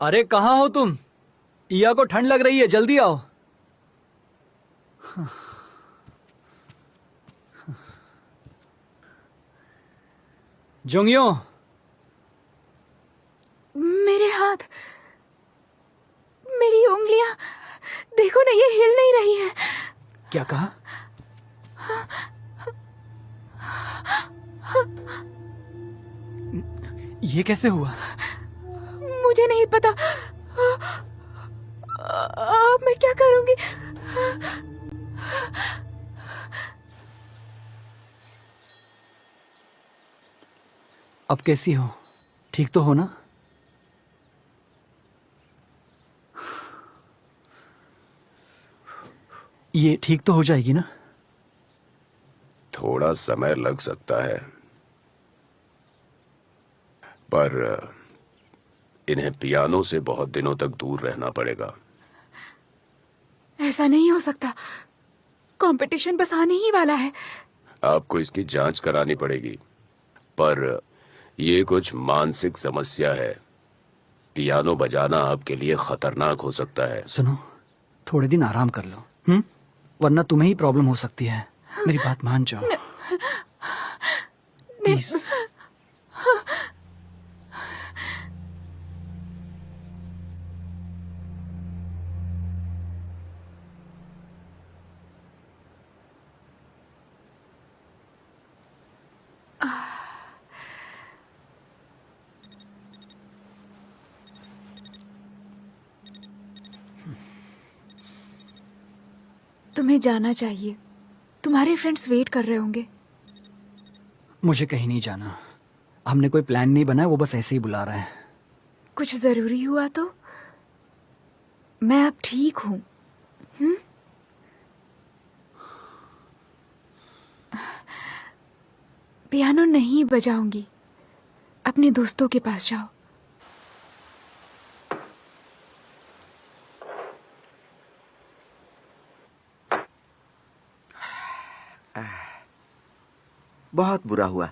अरे कहाँ हो तुम? इया को ठंड लग रही है, जल्दी आओ। जोंगियो। मेरे हाथ, मेरी उंगलियां, देखो ना, ये हिल नहीं रही है। क्या कहा? ये कैसे हुआ? मुझे नहीं पता। अब मैं क्या करूंगी? अब कैसी हो? ठीक तो हो ना? ये ठीक तो हो जाएगी ना? थोड़ा समय लग सकता है, पर इन्हें पियानो से बहुत दिनों तक दूर रहना पड़ेगा। ऐसा नहीं हो सकता, कंपटीशन बस आने ही वाला है। आपको इसकी जांच करानी पड़ेगी, पर ये कुछ मानसिक समस्या है। पियानो बजाना आपके लिए खतरनाक हो सकता है। सुनो, थोड़े दिन आराम कर लो, वरना तुम्हें ही प्रॉब्लम हो सकती है। मेरी बात मान जाओ प्लीज। तुम्हें जाना चाहिए, तुम्हारे फ्रेंड्स वेट कर रहे होंगे। मुझे कहीं नहीं जाना। हमने कोई प्लान नहीं बनाया, वो बस ऐसे ही बुला रहा है। कुछ जरूरी हुआ तो? मैं अब ठीक हूं। पियानो नहीं बजाऊंगी, अपने दोस्तों के पास जाओ। बहुत बुरा हुआ।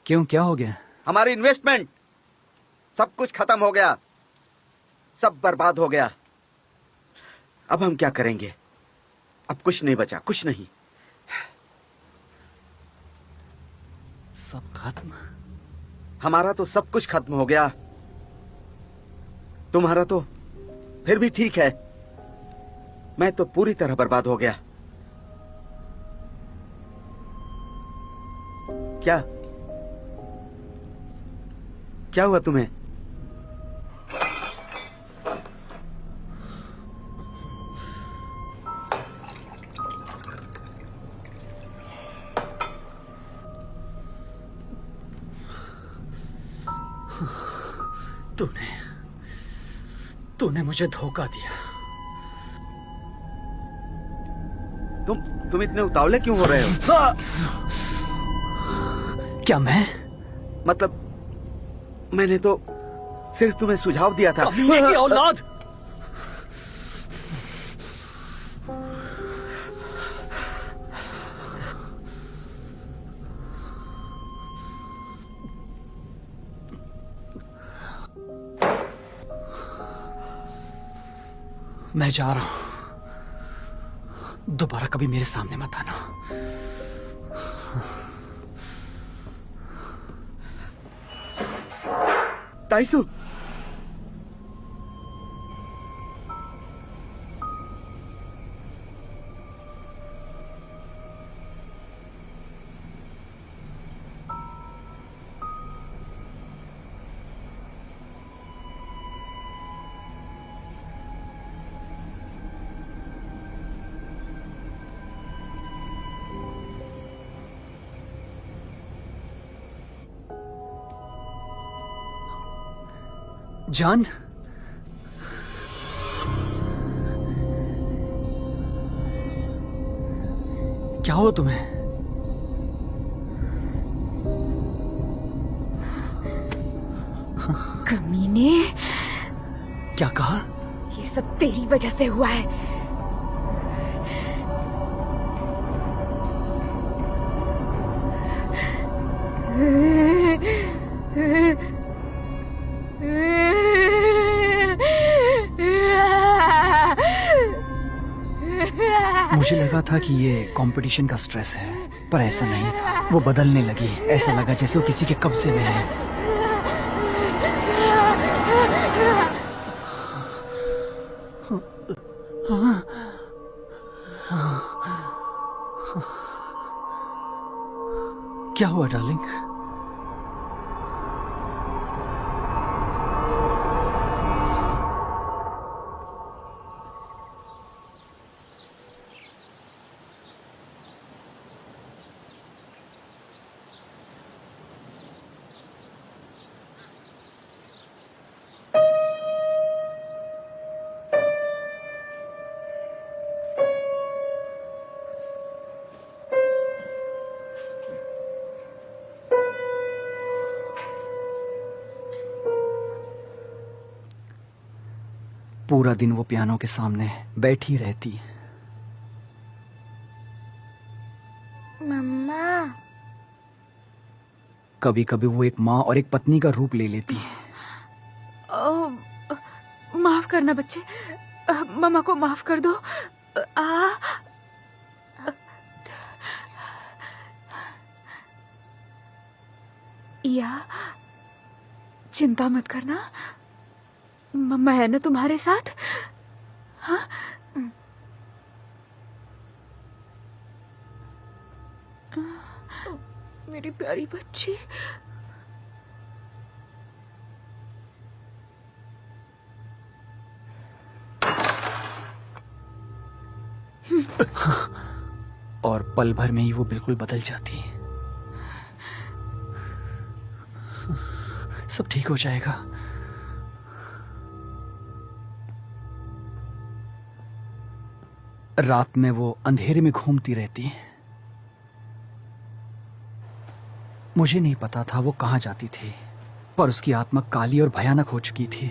क्यों, क्या हो गया? हमारी इन्वेस्टमेंट, सब कुछ खत्म हो गया, सब बर्बाद हो गया। अब हम क्या करेंगे? अब कुछ नहीं बचा, कुछ नहीं। सब खत्म? हमारा तो सब कुछ खत्म हो गया, तुम्हारा तो फिर भी ठीक है। मैं तो पूरी तरह बर्बाद हो गया। क्या क्या हुआ तुम्हें? तूने मुझे धोखा दिया। तुम इतने उतावले क्यों हो रहे हो? क्या मैं? मतलब मैंने तो सिर्फ तुम्हें सुझाव दिया था। कमीने की औलाद! मैं जा रहा हूं, दोबारा कभी मेरे सामने मत आना। ताइसु, जान, क्या हुआ तुम्हें? कमीने, क्या कहा? ये सब तेरी वजह से हुआ है। था कि ये कंपटीशन का स्ट्रेस है, पर ऐसा नहीं था। वो बदलने लगी, ऐसा लगा जैसे वो किसी के कब्जे में है। क्या हुआ डार्लिंग? पूरा दिन वो पियानो के सामने बैठी रहती। मम्मा। कभी कभी वो एक माँ और एक पत्नी का रूप ले लेती। माफ करना बच्चे, मम्मा को माफ कर दो। या चिंता मत करना, मम्मा है ना तुम्हारे साथ। हाँ? मेरी प्यारी बच्ची। और पल भर में ही वो बिल्कुल बदल जाती। सब ठीक हो जाएगा। रात में वो अंधेरे में घूमती रहती। मुझे नहीं पता था वो कहां जाती थी, पर उसकी आत्मा काली और भयानक हो चुकी थी।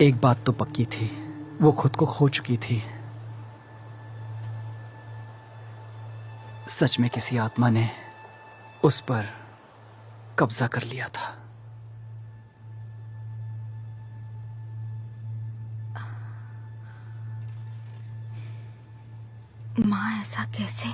एक बात तो पक्की थी, वो खुद को खो चुकी थी। सच में किसी आत्मा ने उस पर कब्जा कर लिया था। माँ ऐसा कैसे?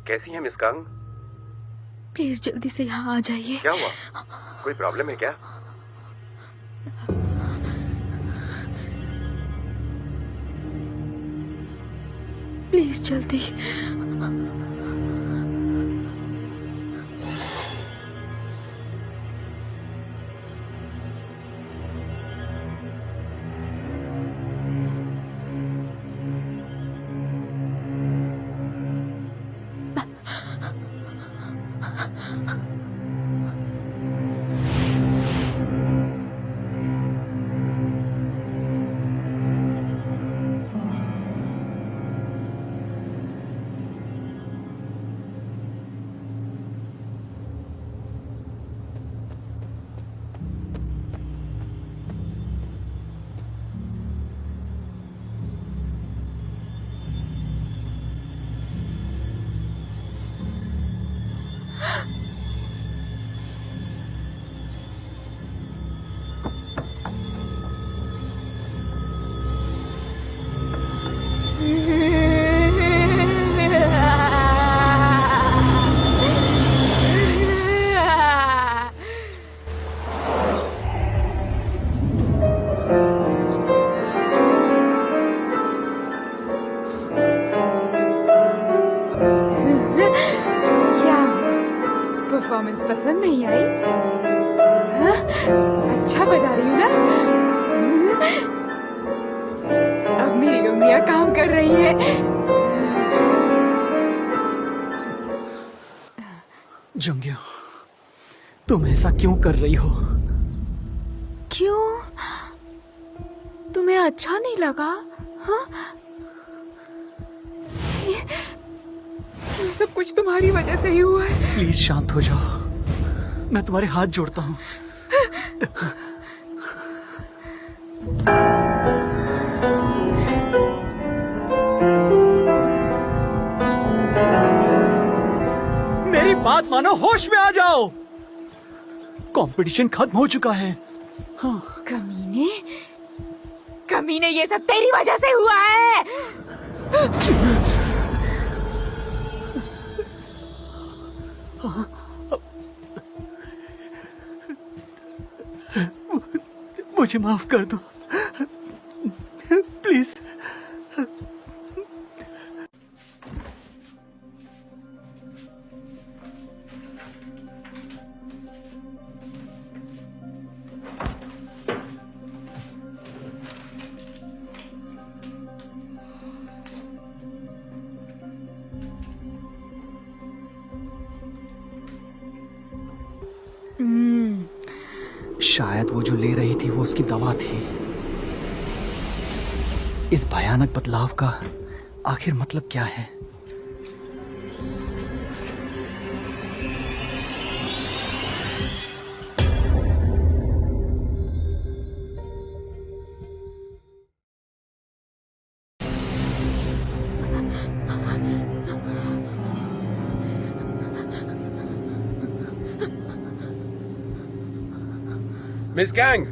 कैसी है मिस कांग? प्लीज जल्दी से यहाँ आ जाइए। क्या हुआ? कोई प्रॉब्लम है क्या? प्लीज जल्दी। परफॉर्मेंस पसंद नहीं आई? हाँ? अच्छा बजा रही हूँ ना? अब मेरी उंगलियां काम कर रही है। जंग्यो, तुम ऐसा क्यों कर रही हो? क्यों? तुम्हें अच्छा नहीं लगा? ये सब कुछ तुम्हारी वजह से ही हुआ है। प्लीज शांत हो जाओ, मैं तुम्हारे हाथ जोड़ता हूँ। मेरी बात मानो, होश में आ जाओ। कंपटीशन खत्म हो चुका है। कमीने, कमीने, ये सब तेरी वजह से हुआ है। मुझे माफ कर दो प्लीज। शायद वो जो ले रही थी वो उसकी दवा थी। इस भयानक बदलाव का आखिर मतलब क्या है? मिस कैंग,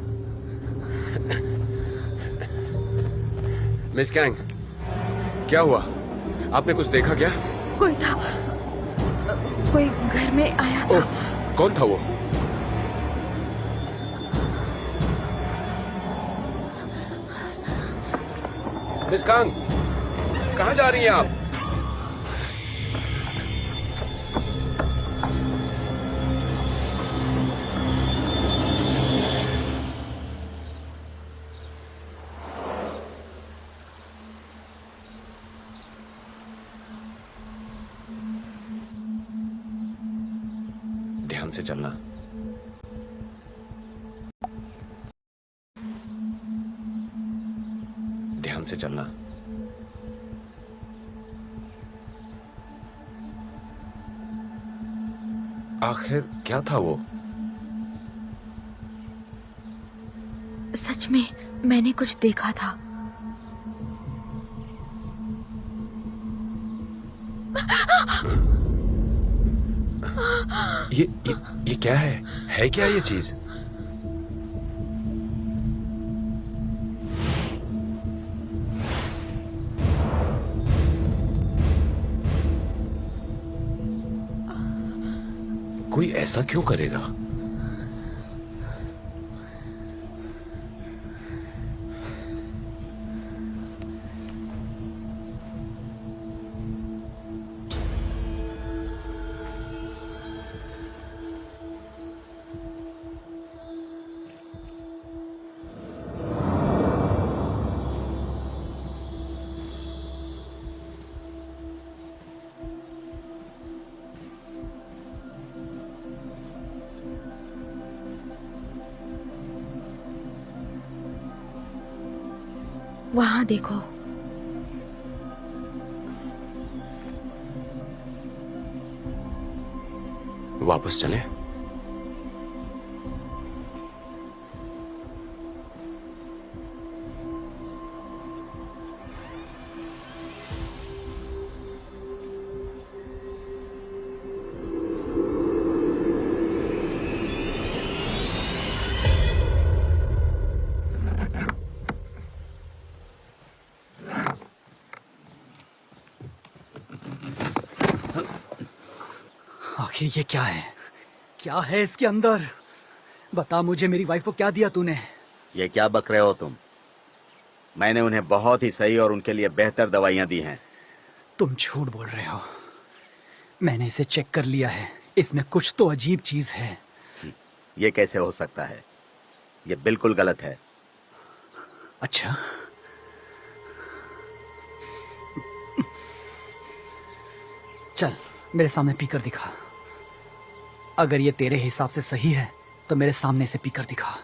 मिस कैंग, क्या हुआ? आपने कुछ देखा क्या? कोई था, कोई घर में आया था। ओह, कौन था वो? मिस कैंग, कहाँ जा रही हैं आप? ध्यान से चलना। ध्यान से चलना। आखिर क्या था वो? सच में मैंने कुछ देखा था। ये क्या है? है क्या ये चीज? कोई ऐसा क्यों करेगा? वहां देखो। वापस चलें? आखिर ये क्या है? क्या है इसके अंदर? बता मुझे, मेरी वाइफ को क्या दिया तूने? ये क्या बक रहे हो तुम? मैंने उन्हें बहुत ही सही और उनके लिए बेहतर दवाइयां दी हैं। तुम झूठ बोल रहे हो। मैंने इसे चेक कर लिया है, इसमें कुछ तो अजीब चीज है। ये कैसे हो सकता है? ये बिल्कुल गलत है। अच्छा, चल मेरे सामने पीकर दिखा। अगर ये तेरे हिसाब से सही है तो मेरे सामने से पीकर दिखा।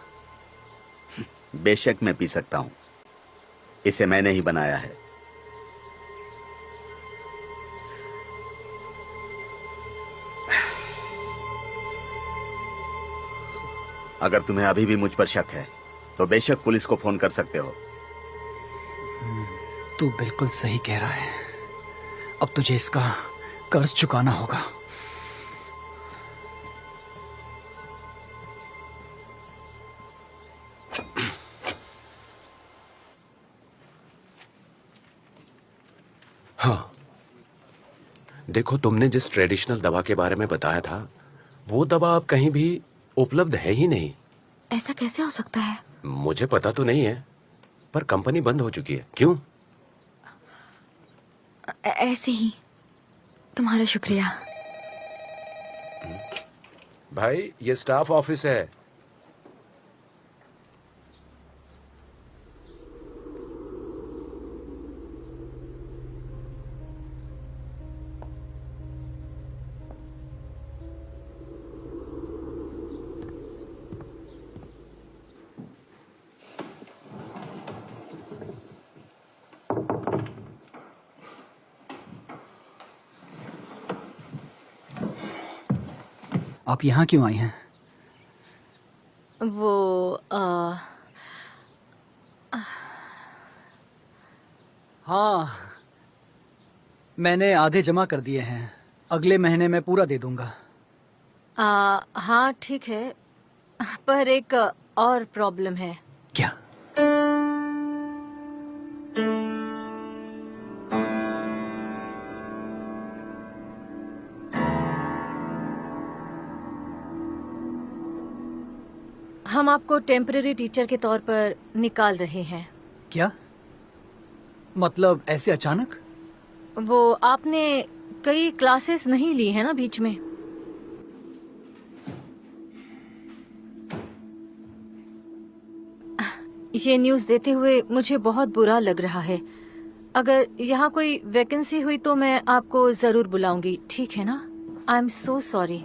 बेशक मैं पी सकता हूं, इसे मैंने ही बनाया है। अगर तुम्हें अभी भी मुझ पर शक है तो बेशक पुलिस को फोन कर सकते हो। तू बिल्कुल सही कह रहा है। अब तुझे इसका कर्ज चुकाना होगा। हाँ, देखो, तुमने जिस ट्रेडिशनल दवा के बारे में बताया था वो दवा अब कहीं भी उपलब्ध है ही नहीं। ऐसा कैसे हो सकता है? मुझे पता तो नहीं है, पर कंपनी बंद हो चुकी है। क्यों? ऐसे ही। तुम्हारा शुक्रिया। भाई, ये स्टाफ ऑफिस है। आप यहाँ क्यों आई हैं? वो हाँ, मैंने आधे जमा कर दिए हैं। अगले महीने में पूरा दे दूंगा। हाँ ठीक है, पर एक और प्रॉब्लम है। क्या? हम आपको टेम्पररी टीचर के तौर पर निकाल रहे हैं। क्या मतलब, ऐसे अचानक? वो आपने कई क्लासेस नहीं ली है ना बीच में? ये न्यूज़ देते हुए मुझे बहुत बुरा लग रहा है। अगर यहाँ कोई वैकेंसी हुई तो मैं आपको जरूर बुलाऊंगी, ठीक है ना? I am so sorry.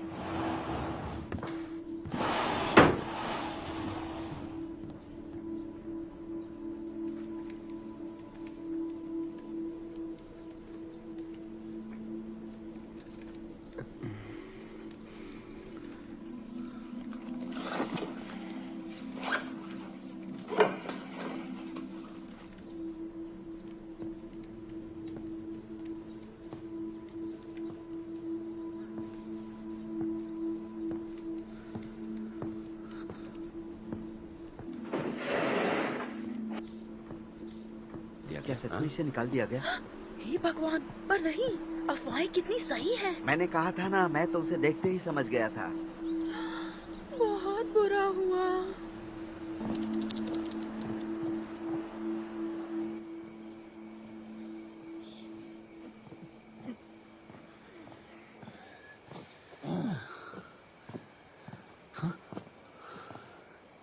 क्या सचमुच से निकाल दिया गया? हे भगवान, पर नहीं, अफवाहें कितनी सही हैं। मैंने कहा था ना, मैं तो उसे देखते ही समझ गया था। बहुत बुरा हुआ।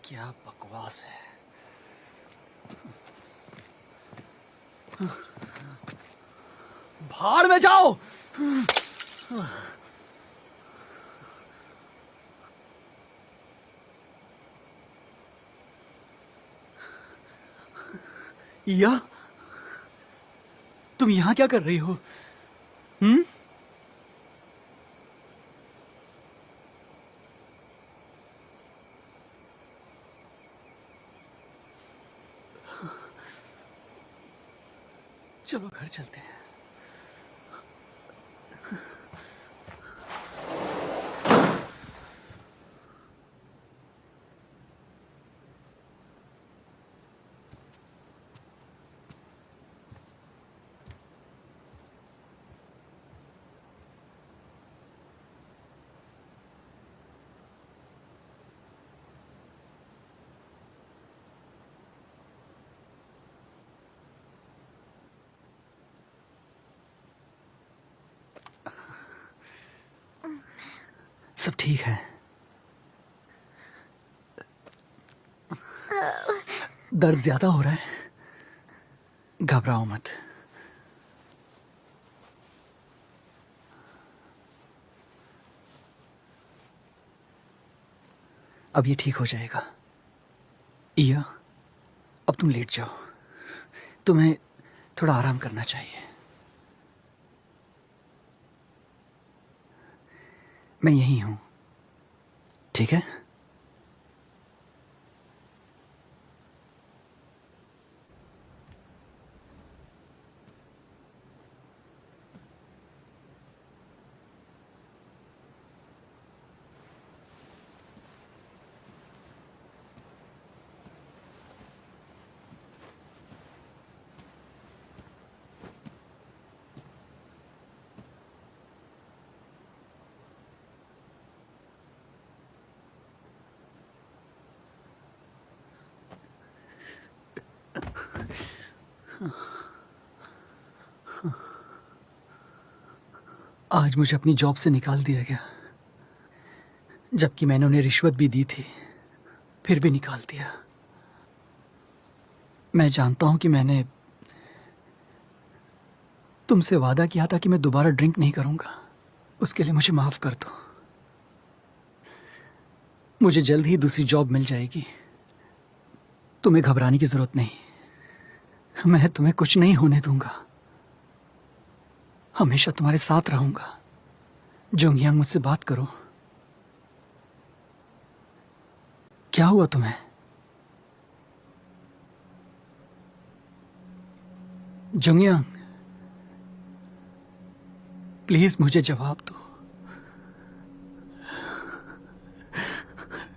क्या बकवास है। भाड़ में जाओ। या तुम यहां क्या कर रही हो? चलो घर चलते हैं। सब ठीक है। दर्द ज्यादा हो रहा है? घबराओ मत। अब ये ठीक हो जाएगा। इया, अब तुम लेट जाओ। तुम्हें थोड़ा आराम करना चाहिए। मैं यहीं हूं, ठीक है? आज मुझे अपनी जॉब से निकाल दिया गया, जबकि मैंने उन्हें रिश्वत भी दी थी, फिर भी निकाल दिया। मैं जानता हूं कि मैंने तुमसे वादा किया था कि मैं दोबारा ड्रिंक नहीं करूंगा। उसके लिए मुझे माफ कर दो। मुझे जल्द ही दूसरी जॉब मिल जाएगी। तुम्हें घबराने की जरूरत नहीं, मैं तुम्हें कुछ नहीं होने दूंगा। हमेशा तुम्हारे साथ रहूंगा। जोंगयांग, मुझसे बात करो। क्या हुआ तुम्हें? जोंगयांग, प्लीज मुझे जवाब दो।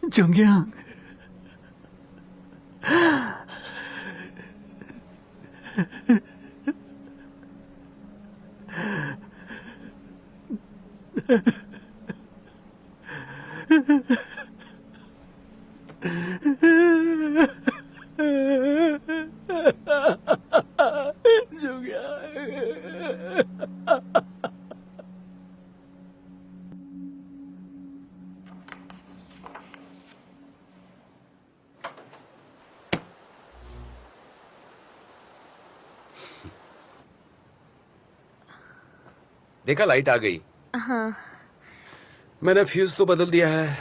जोंगयांग, देखा, लाइट आ गई। हाँ। मैंने फ्यूज तो बदल दिया है,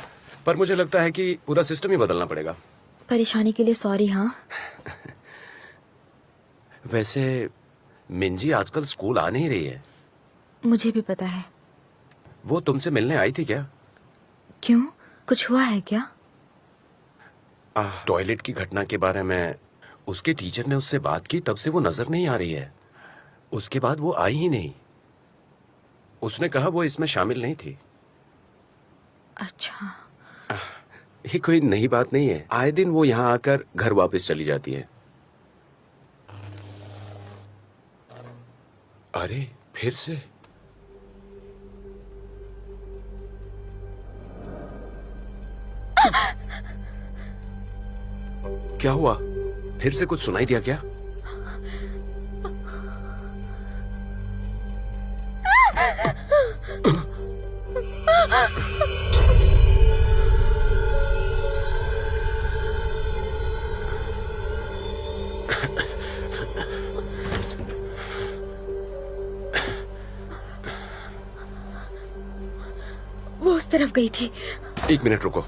पर मुझे लगता है कि पूरा सिस्टम ही बदलना पड़ेगा। परेशानी के लिए सॉरी। हाँ, वैसे मिंजी आजकल स्कूल आ नहीं रही है। मुझे भी पता है। वो तुमसे मिलने आई थी क्या? क्यों, कुछ हुआ है क्या? टॉयलेट की घटना के बारे में उसके टीचर ने उससे बात की, तब से वो नजर नहीं आ रही है। उसके बाद वो आई ही नहीं। उसने कहा वो इसमें शामिल नहीं थी। अच्छा। ये कोई नई बात नहीं है। आए दिन वो यहाँ आकर घर वापस चली जाती है। अरे, फिर से? क्या हुआ? फिर से कुछ सुनाई दिया क्या? वो उस तरफ गई थी। एक मिनट रुको।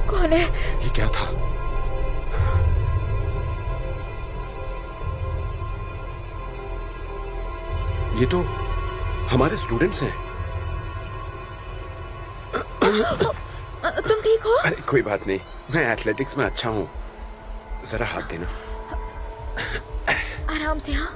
कौन है? ये क्या था? ये तो हमारे स्टूडेंट्स हैं। तुम ठीक हो? अरे कोई बात नहीं, मैं एथलेटिक्स में अच्छा हूँ। जरा हाथ देना। आराम से। हाँ,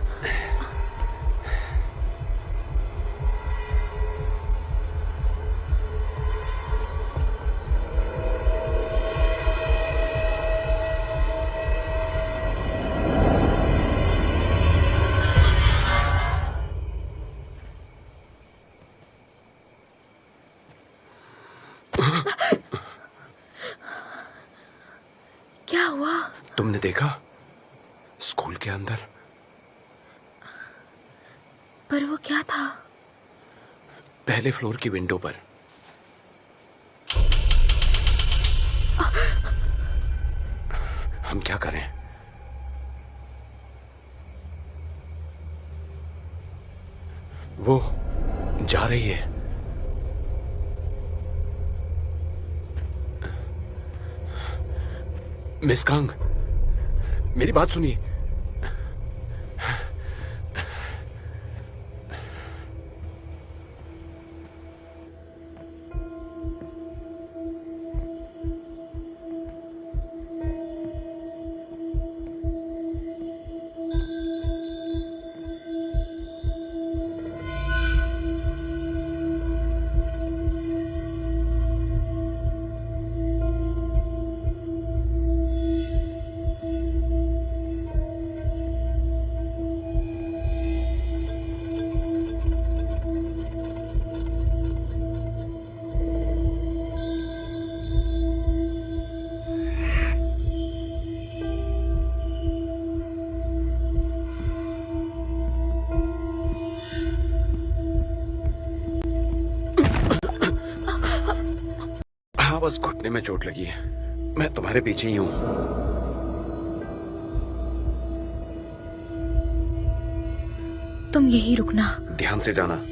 क्या हुआ? तुमने देखा? स्कूल के अंदर। पर वो क्या था? पहले फ्लोर की विंडो पर। क्या करें? वो जा रही है। मिस कांग, मेरी बात सुनिए। हाँ, बस घुटने में चोट लगी है। मैं तुम्हारे पीछे ही हूं। तुम यही रुकना। ध्यान से जाना।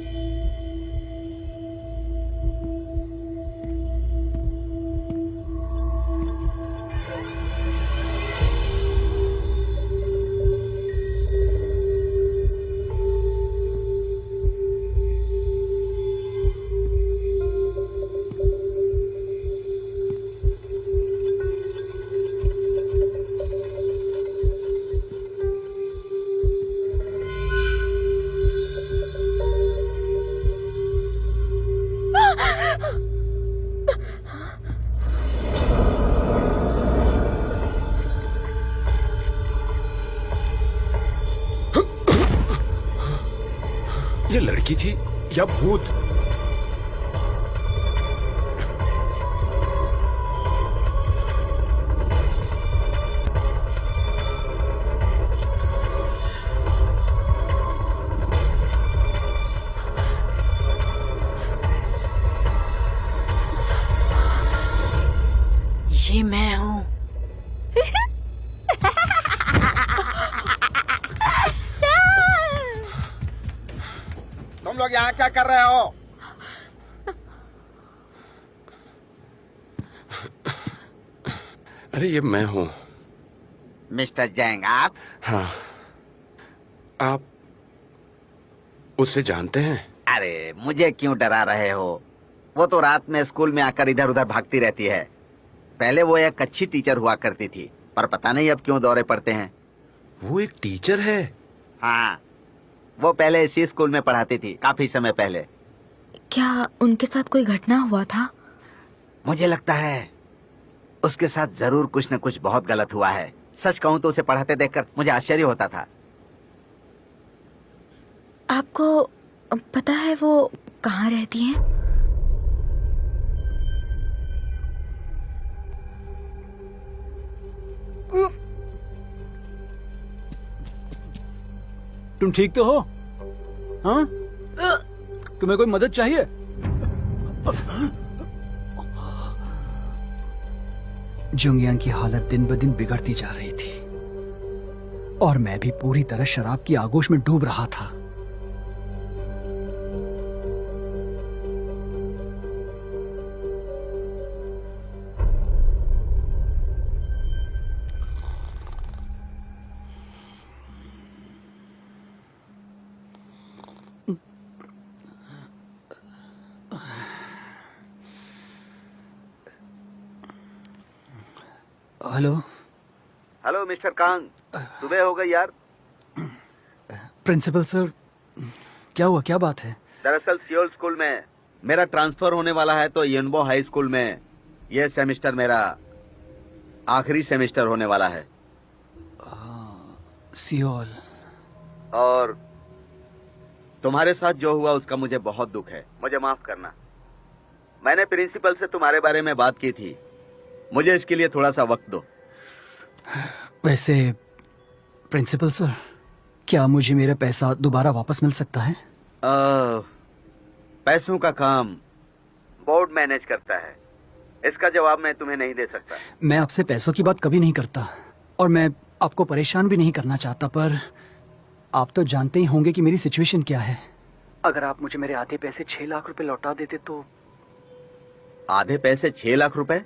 ये लड़की थी या भूत? ये मैं हूँ। तुम लोग यहाँ क्या कर रहे हो? अरे ये मैं हूं। मिस्टर जैंग, आप? हाँ, आप उससे जानते हैं? अरे मुझे क्यों डरा रहे हो? वो तो रात में स्कूल में आकर इधर उधर भागती रहती है। पहले वो एक अच्छी टीचर हुआ करती थी, पर पता नहीं अब क्यों दौरे पड़ते हैं। वो एक टीचर है? हाँ, वो पहले इसी स्कूल में पढ़ाती थी, काफी समय पहले। क्या उनके साथ कोई घटना हुआ था? मुझे लगता है उसके साथ जरूर कुछ न कुछ बहुत गलत हुआ है। सच कहूं तो उसे पढ़ाते देखकर मुझे आश्चर्य होता था। आपको पता है वो कहाँ रहती हैं? तुम ठीक तो हो? हाँ? तुम्हें कोई मदद चाहिए? जुंगियांग की हालत दिन ब दिन बिगड़ती जा रही थी और मैं भी पूरी तरह शराब की आगोश में डूब रहा था। हेलो। हेलो मिस्टर कांग, सुबह हो गई यार। प्रिंसिपल सर, क्या हुआ? क्या बात है? दरअसल सियोल स्कूल में मेरा ट्रांसफर होने वाला है, तो यनबो हाई स्कूल में यह सेमेस्टर मेरा आखिरी सेमेस्टर होने वाला है। सियोल। और तुम्हारे साथ जो हुआ उसका मुझे बहुत दुख है। मुझे माफ करना। मैंने प्रिंसिपल से तुम्हारे बारे में बात की थी। मुझे इसके लिए थोड़ा सा वक्त दो। वैसे प्रिंसिपल सर, क्या मुझे मेरा पैसा दोबारा वापस मिल सकता है? पैसों का काम बोर्ड मैनेज करता है। इसका जवाब मैं तुम्हें नहीं दे सकता। मैं आपसे पैसों की बात कभी नहीं करता। और मैं आपको परेशान भी नहीं करना चाहता, पर आप तो जानते ही होंगे कि मेरी सिचुएशन क्या है। अगर आप मुझे मेरे आधे पैसे 6 लाख रुपए लौटा देते तो। आधे पैसे 6 लाख रुपए?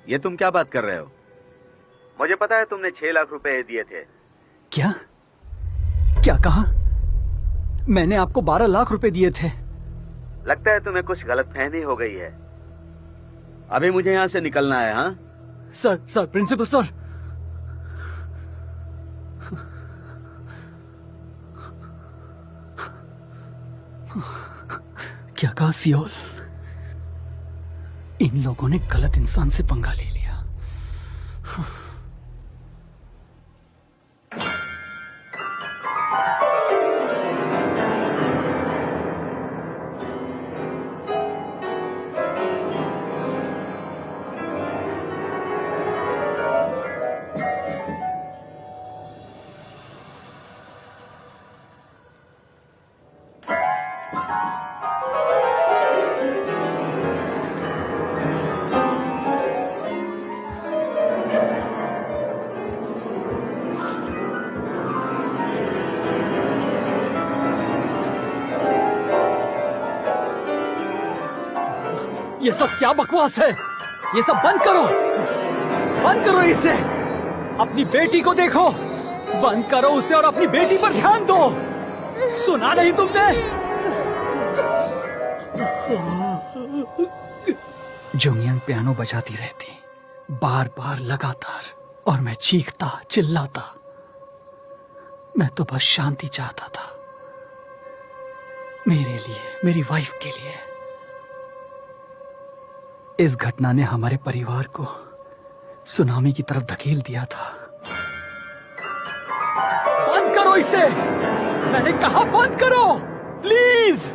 ये तुम क्या बात कर रहे हो? मुझे पता है तुमने 6 लाख रुपए दिए थे। क्या क्या कहा? मैंने आपको 12 लाख रुपए दिए थे। लगता है तुम्हें कुछ गलतफहमी हो गई है। अभी मुझे यहाँ से निकलना है। हाँ सर प्रिंसिपल सर। क्या कहा सियोल? इन लोगों ने गलत इंसान से पंगा ले लिया। ये सब क्या बकवास है? ये सब बंद करो इसे। अपनी बेटी को देखो, बंद करो उसे और अपनी बेटी पर ध्यान दो। सुना नहीं तुमने? जुंगयांग पियानो बजाती रहती, बार बार लगातार, और मैं चीखता चिल्लाता। मैं तो बस शांति चाहता था, मेरे लिए, मेरी वाइफ के लिए। इस घटना ने हमारे परिवार को सुनामी की तरफ धकेल दिया था। बंद करो इसे, मैंने कहा बंद करो, प्लीज।